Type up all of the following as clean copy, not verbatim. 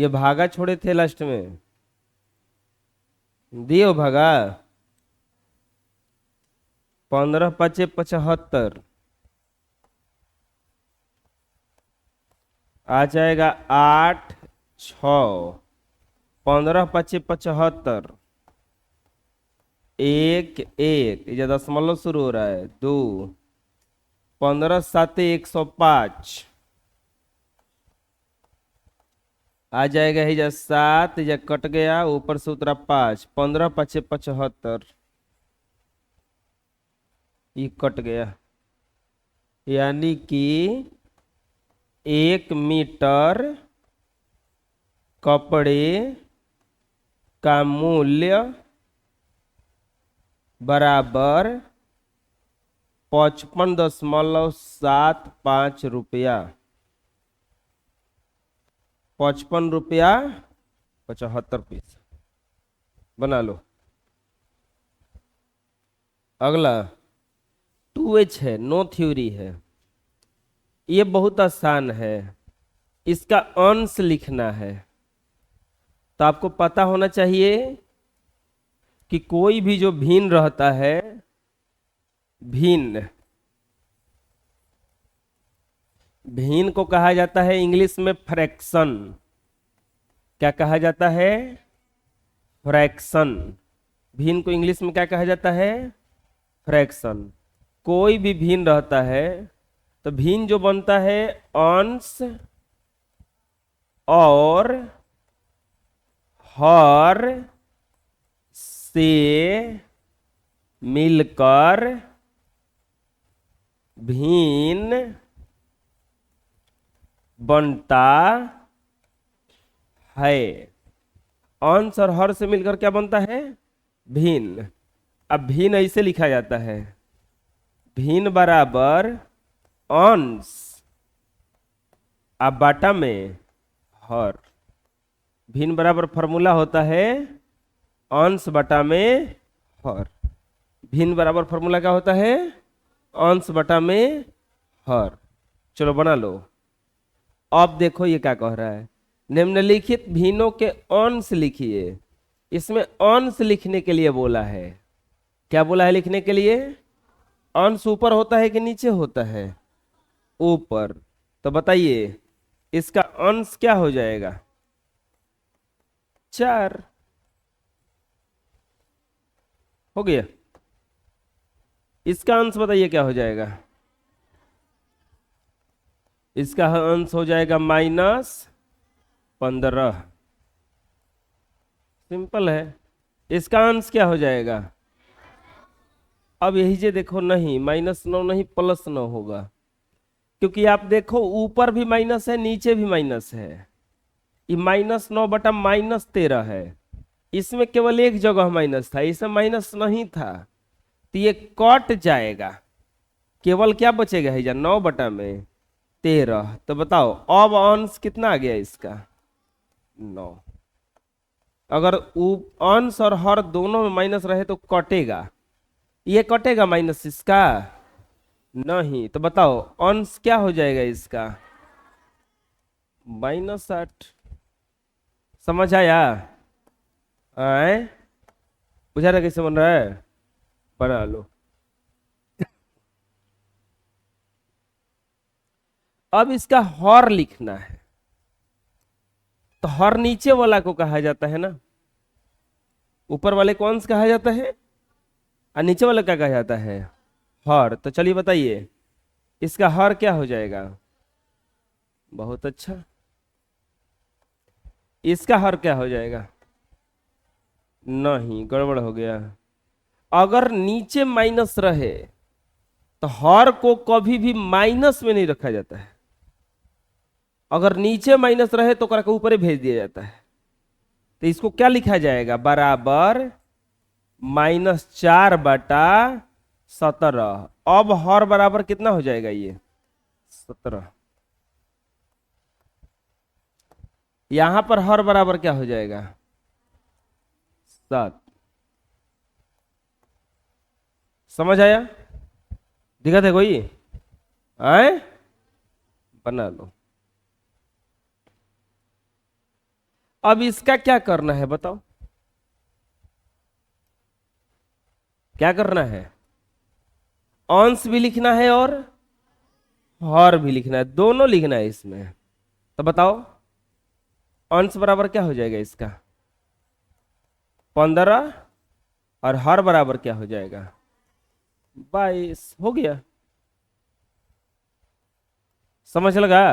ये भागा छोड़े थे लास्ट में, दियो भागा। 15 पचे 75 आ जाएगा 8 6। 15 पचे 75, 1 1, ये दशमलव शुरू हो रहा है, 2, 15 7 105 आ जाएगा, ही 7, या कट गया, ऊपर से उतरा 5, 15 पचे 75, ये कट गया, यानी कि 1 मीटर कपड़े का मूल्य बराबर 55.75 रुपया। 55 रुपया 75 पैसा बना लो। अगला 2H है, नो थ्योरी है। ये बहुत आसान है, इसका अंश लिखना है। तो आपको पता होना चाहिए कि कोई भी जो भिन्न रहता है, भिन्न, भिन्न को कहा जाता है इंग्लिश में फ्रैक्शन। क्या कहा जाता है? फ्रैक्शन। भिन्न को इंग्लिश में क्या कहा जाता है? फ्रैक्शन। कोई भी भिन्न रहता है तो भिन्न जो बनता है अंश और हर से मिलकर भिन्न बनता है। अंश और हर से मिलकर क्या बनता है? भिन्न। अब भिन्न ऐसे लिखा जाता है, भिन्न बराबर अंश अब बाटा में हर। भिन्न बराबर फॉर्मूला होता है अंश बटा में हर। भिन्न बराबर फॉर्मूला क्या होता है? अंश बटा में हर। चलो बना लो। अब देखो ये क्या कह रहा है, निम्नलिखित भिन्नों के अंश लिखिए। इसमें अंश लिखने के लिए बोला है। क्या बोला है लिखने के लिए? अंश ऊपर होता है कि नीचे होता है? ऊपर। तो बताइए इसका अंश क्या हो जाएगा? 4 हो गया। इसका अंश बताइए क्या हो जाएगा? इसका अंश हो जाएगा -15। सिंपल है। इसका अंश क्या हो जाएगा? अब यही जे देखो, नहीं -9 नहीं +9 होगा, क्योंकि आप देखो ऊपर भी माइनस है नीचे भी माइनस है। ये -9 बटा -13 है। इसमें केवल एक जगह माइनस था, इसमें माइनस नहीं था, तो ये कट जाएगा। केवल क्या बचेगा? है 9 बटा में 13। तो बताओ अब अंश कितना आ गया इसका? 9। अगर अंश और हर दोनों में माइनस रहे तो कटेगा। ये कटेगा माइनस इसका? नहीं। तो बताओ अंश क्या हो जाएगा इसका? -8। समझ आया? आए बुझा रहा कैसे बन रहा है? बना लो। अब इसका हर लिखना है। तो हर नीचे वाला को कहा जाता है ना, ऊपर वाले को अंश कहा जाता है और नीचे वाला क्या कहा जाता है? हर। तो चलिए बताइए इसका हर क्या हो जाएगा? बहुत अच्छा। इसका हर क्या हो जाएगा? नहीं, गड़बड़ हो गया। अगर नीचे माइनस रहे तो हर को कभी भी माइनस में नहीं रखा जाता है। अगर नीचे माइनस रहे तो कर के ऊपर ही भेज दिया जाता है। तो इसको क्या लिखा जाएगा? बराबर -4 बटा 17। अब हर बराबर कितना हो जाएगा? ये 17। यहां पर हर बराबर क्या हो जाएगा? 7। समझ आया? दिक्कत है कोई? आए बना लो। अब इसका क्या करना है बताओ, क्या करना है? अंश भी लिखना है और हर भी लिखना है, दोनों लिखना है इसमें। तो बताओ अंश बराबर क्या हो जाएगा इसका? 15, और हर बराबर क्या हो जाएगा? 22। हो गया, समझ लगा?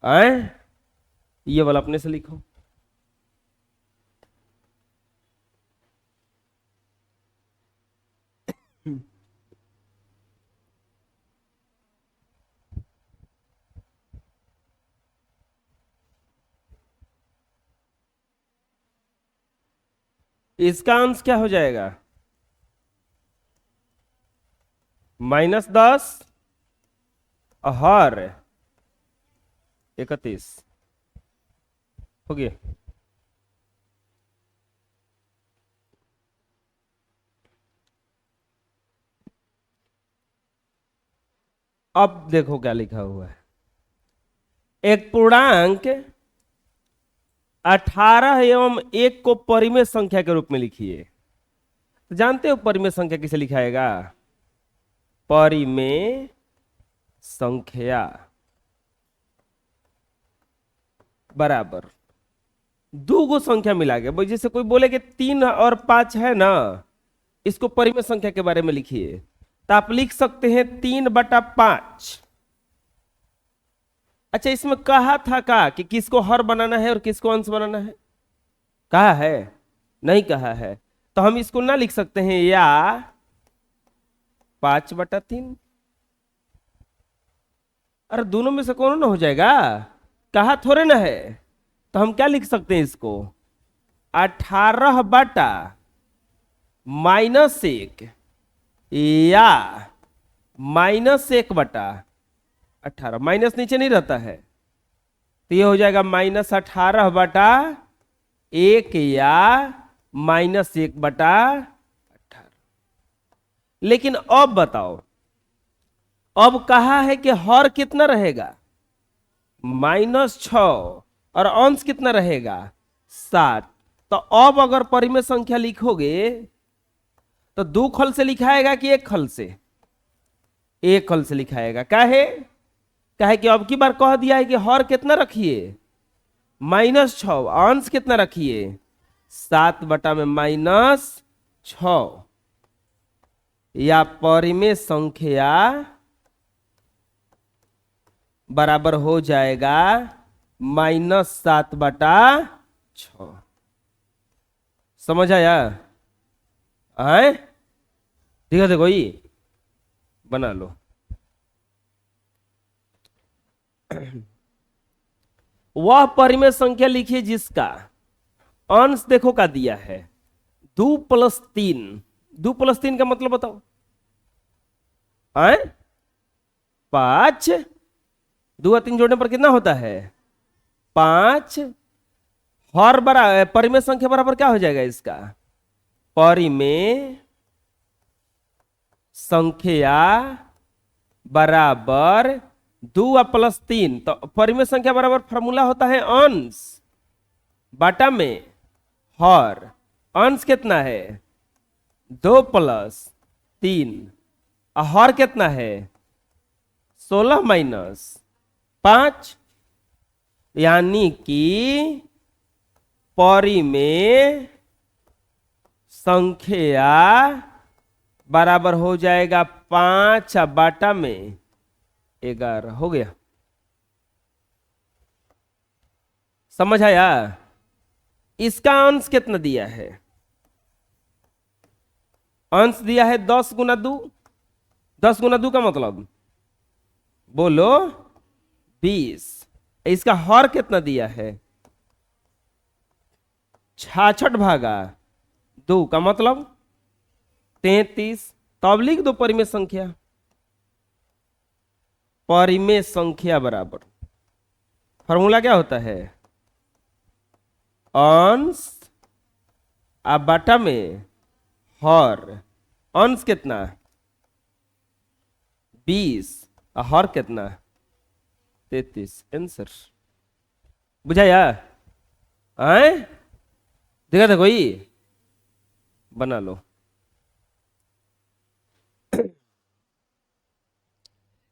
आए, ये वाला अपने से लिखो। इसका अंश क्या हो जाएगा? -10 हर 31। हो गया। अब देखो क्या लिखा हुआ है, एक पूर्णांक 18 एवं 1 को परिमेय संख्या के रूप में लिखिए। तो जानते हो परिमेय संख्या किसे लिखाएगा? परिमेय संख्या बराबर दो गो संख्या मिला के, भाई जैसे कोई बोले कि 3 और 5 है ना, इसको परिमेय संख्या के बारे में लिखिए, तो आप लिख सकते हैं 3/5। अच्छा, इसमें कहा था का कि किसको हर बनाना है और किसको अंश बनाना है? कहा है? नहीं कहा है। तो हम इसको ना लिख सकते हैं या 5/3? अरे दोनों में से कौन ना हो जाएगा, कहा थोड़े ना है। तो हम क्या लिख सकते हैं इसको? 18/-1 या -1/18। माइनस नीचे नहीं रहता है, तो ये हो जाएगा -18/1 या -1/18। लेकिन अब बताओ, अब कहा है कि हर कितना रहेगा? -6, और अंश कितना रहेगा? 7। तो अब अगर परिमेय संख्या लिखोगे तो 2 खल से लिखाएगा कि 1 खल से? 1 खल से लिखाएगा। काहे कि अब की बार कह दिया है कि हर कितना रखिए? -6। अंश कितना रखिए? 7/-6, या परिमेय संख्या बराबर हो जाएगा -7/6। समझ आया? आए, ठीक है, देखो ये बना लो। वह परिमेय संख्या लिखिए जिसका अंश देखो का दिया है 2+3। 2+3 का मतलब बताओ? आए, 5। 2 और 3 जोड़ने पर कितना होता है? 5। हर बराबर परिमेय संख्या बराबर क्या हो जाएगा इसका? परिमेय संख्या बराबर 2 और +3। तो परिमेय संख्या बराबर फॉर्मूला होता है अंश बटा में हर। अंश कितना है? 2 + 3। हर कितना है? 16 - 5। यानी कि परिमेय संख्या बराबर हो जाएगा 5/11। हो गया, समझ आया? इसका अंश कितना दिया है? अंश दिया है 10×2। 10×2 का मतलब बोलो 20। इसका हर कितना दिया है? 66/2 का मतलब 33। तो अब लिख दो परिमेय संख्या। परिमेय संख्या बराबर फॉर्मूला क्या होता है? अंश बटा में हर। अंश कितना? 20, हर कितना? 33। आंसर बुझाया? आए देखा था कोई? बना लो।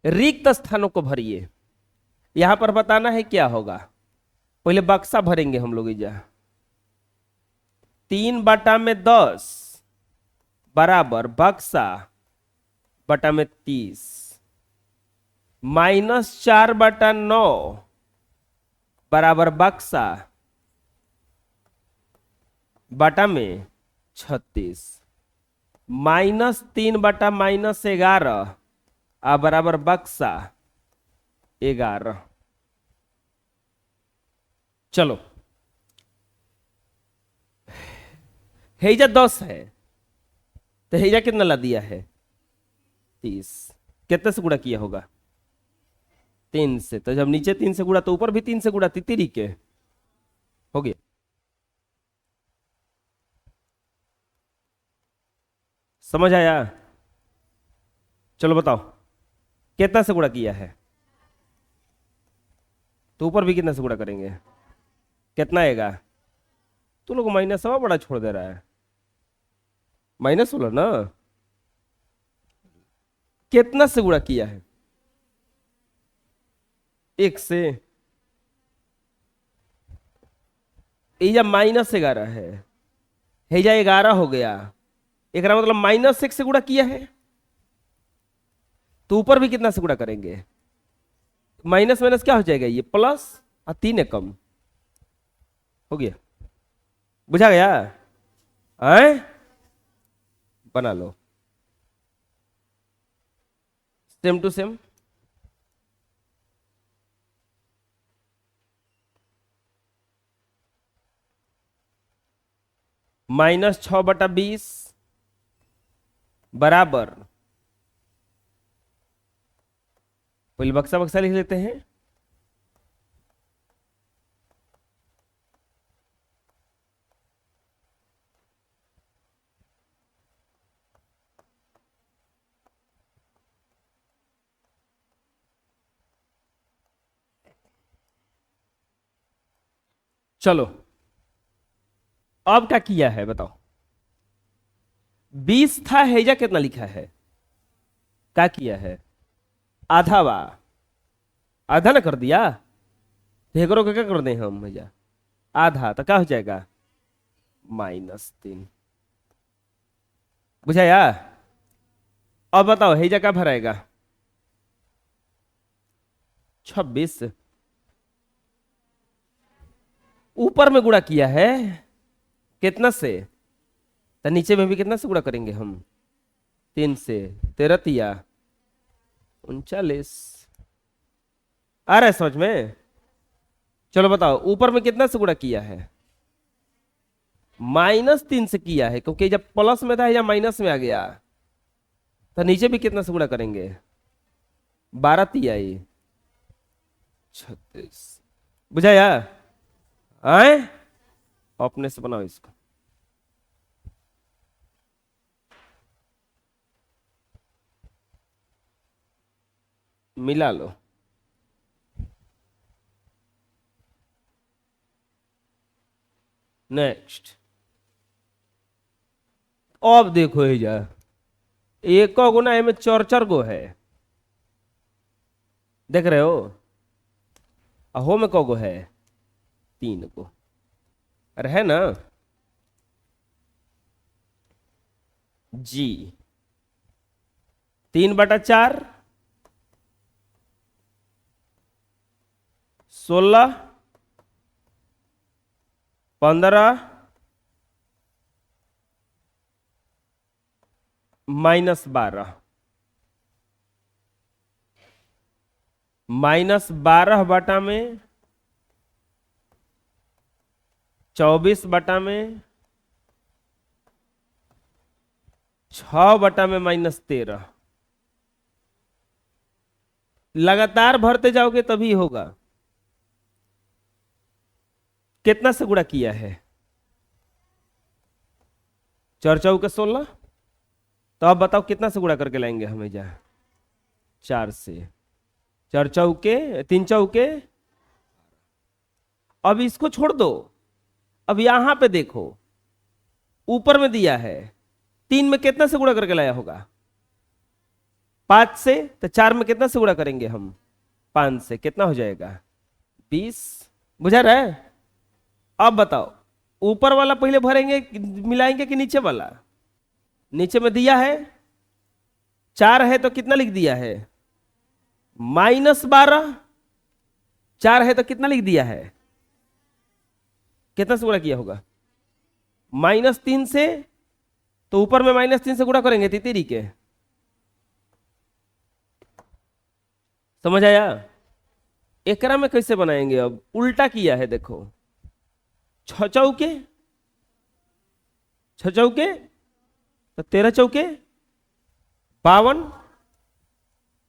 रिक्त स्थानों को भरिए। यहां पर बताना है क्या होगा। पहले बक्सा भरेंगे हम लोग। इजा 3/10 बराबर बक्सा बटा में 30 -4/9 बराबर बक्सा बटा में 36 -3/-11 बराबर बक्सा 11। चलो हेजा 10 है तो हेजा कितना ला दिया है? 30। कितने से गुणा किया होगा? 3 से। तो जब नीचे 3 से गुणा तो ऊपर भी 3 से गुणा, तितिरी के हो गया। समझ आया? चलो बताओ कितना से गुणा किया है? तो ऊपर भी कितना से गुणा करेंगे? कितना आएगा? तू लोग माइनस सवा बड़ा छोड़ दे रहा है। -16 ना। कितना से गुणा किया है? 1 से। ये -11 है, हेजा 11 हो गया। एक मतलब -1 से गुणा किया है। तो ऊपर भी कितना से गुणा करेंगे? माइनस माइनस क्या हो जाएगा? ये प्लस और 3 है कम। हो गया। बुझा गया? आए बना लो सेम टू सेम। -6/20 बराबर, पहले बक्सा बक्सा लिख लेते हैं। चलो अब क्या किया है बताओ? 20 था, हेजा कितना लिखा है? क्या किया है? आधा बा, आधा ना कर दिया। हेकरो क्या कर दे हम हेजा? आधा तो क्या हो जाएगा? -3। बुझाया? अब बताओ हेजा क्या भराएगा? 26। ऊपर में गुणा किया है कितना से? तो नीचे में भी कितना से गुणा करेंगे हम? 3 से। 13 तिया 39। आ रहा है समझ में? चलो बताओ ऊपर में कितना से गुणा किया है? -3 से किया है, क्योंकि जब प्लस में था या माइनस में आ गया। तो नीचे भी कितना से गुणा करेंगे? 12 तिया 36। बुझाया? आए अपने से बनाओ इसको। मिला लो। नेक्स्ट। अब देखो ये जा एक गो ना में 4 गो है, देख रहे हो? अहो में कौ गो है? 3 गो। अरे है ना जी। 3/4 16 15 -12 -12 बटा में 24 बटा में 6 बटा में -13। लगातार भरते जाओगे तभी होगा। कितना से गुणा किया है? 4 चौके 16। तो अब बताओ कितना से गुणा करके लाएंगे हमें जा? 4 से। 4 चौके 3 चौके। अब इसको छोड़ दो, अब यहां पे देखो, ऊपर में दिया है 3 में कितना से गुणा करके लाया होगा? 5 से। तो 4 में कितना से गुणा करेंगे हम? 5 से। कितना हो जाएगा? 20। बुझा रहा है? अब बताओ, ऊपर वाला पहले भरेंगे मिलाएंगे कि नीचे वाला? नीचे में दिया है 4 है तो कितना लिख दिया है? -12। 4 है तो कितना लिख दिया है? कितना से गुणा किया होगा? -3 से। तो ऊपर में -3 से गुणा करेंगे तितीरी के। समझ आया? एकरा में कैसे बनाएंगे? अब उल्टा किया है देखो। 6 चौके 6 चौके तो 13 चौके 52,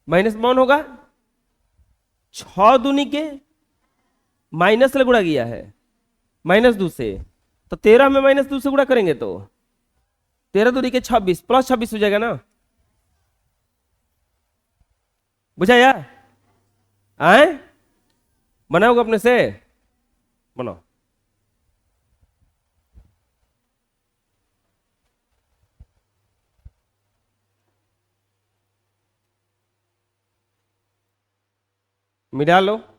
-52 होगा। 6 दूनी के माइनस से गुणा किया है -2 से। तो 13 में -2 से गुणा करेंगे तो 13 दूनी के 26 प्लस 26 हो जाएगा ना। बुझा यार? आए बनाओगे अपने से? बनाओ। मिटा लो।